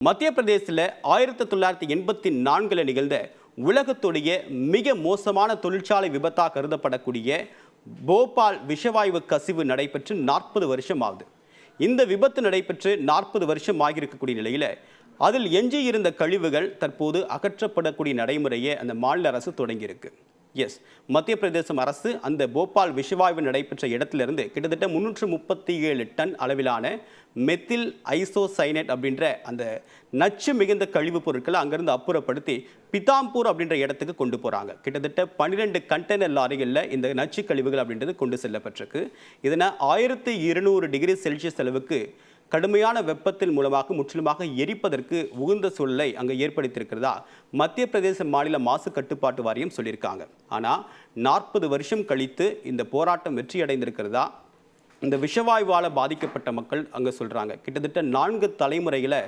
மத்திய பிரதேசத்தில் 1984 நிகழ்ந்த உலகத்துடைய மிக மோசமான தொழிற்சாலை விபத்தாக கருதப்படக்கூடிய போபால் விஷவாயு கசிவு நடைபெற்று 40 வருஷம் ஆகுது. இந்த விபத்து நடைபெற்று 40 வருஷம் ஆகியிருக்கக்கூடிய நிலையில் அதில் எஞ்சியிருந்த கழிவுகள் தற்போது அகற்றப்படக்கூடிய நடைமுறையை அந்த மாநில அரசு தொடங்கியிருக்கு. மத்திய பிரதேசம் அரசு அந்த போபால் விஷவாயு நடைபெற்ற இடத்திலிருந்து கிட்டத்தட்ட 337 டன் அளவிலான மெத்தில் ஐசோசைனேட் அப்படின்ற அந்த நச்சு மிகுந்த கழிவுப் பொருட்களை அங்கிருந்து அப்புறப்படுத்தி பிதாம்பூர் அப்படின்ற இடத்துக்கு கொண்டு போகிறாங்க. கிட்டத்தட்ட 12 கண்டெய்னர் லாரிகளில் இந்த நச்சு கழிவுகள் அப்படின்றது கொண்டு செல்லப்பட்டிருக்கு. இதனை 1200 டிகிரி செல்சியஸ் அளவுக்கு கடுமையான வெப்பத்தின் மூலமாக முற்றிலுமாக எரிப்பதற்கு உகந்த சூழலை அங்கே ஏற்படுத்தியிருக்கிறதா மத்திய பிரதேச மாநில மாசு கட்டுப்பாட்டு வாரியம் சொல்லியிருக்காங்க. ஆனால் 40 வருஷம் கழித்து இந்த போராட்டம் வெற்றி அடைந்திருக்கிறதா இந்த விஷவாயுவால் பாதிக்கப்பட்ட மக்கள் அங்கே சொல்கிறாங்க. கிட்டத்தட்ட 4 தலைமுறையில்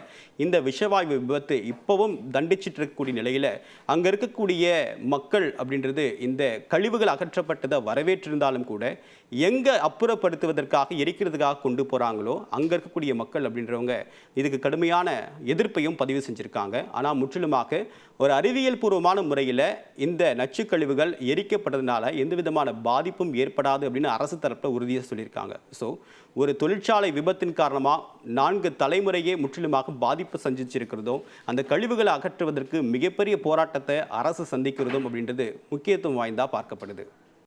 இந்த விஷவாயு விபத்து இப்போவும் தண்டிச்சிட்டு இருக்கக்கூடிய நிலையில் அங்கே இருக்கக்கூடிய மக்கள் அப்படின்றது இந்த கழிவுகள் அகற்றப்பட்டதை வரவேற்றிருந்தாலும் கூட எங்கே அப்புறப்படுத்துவதற்காக எரிக்கிறதுக்காக கொண்டு போகிறாங்களோ அங்கே இருக்கக்கூடிய மக்கள் அப்படின்றவங்க இதுக்கு கடுமையான எதிர்ப்பையும் பதிவு செஞ்சுருக்காங்க. ஆனால் முற்றிலுமாக ஒரு அறிவியல் பூர்வமான முறையில் இந்த நச்சு கழிவுகள் எரிக்கப்பட்டதுனால எந்த விதமான பாதிப்பும் ஏற்படாது அப்படின்னு அரசு தரப்பில் உறுதியாக சொல்லியிருக்காங்க. ஒரு தொழிற்சாலை விபத்தின் காரணமாக 4 தலைமுறையே முற்றிலுமாக பாதிப்பு சந்திச்சிருக்கிறதும் அந்த கழிவுகளை அகற்றுவதற்கு மிகப்பெரிய போராட்டத்தை அரசு சந்திக்கிறதும் அப்படின்றது முக்கியத்துவம் வாய்ந்தா பார்க்கப்படுது.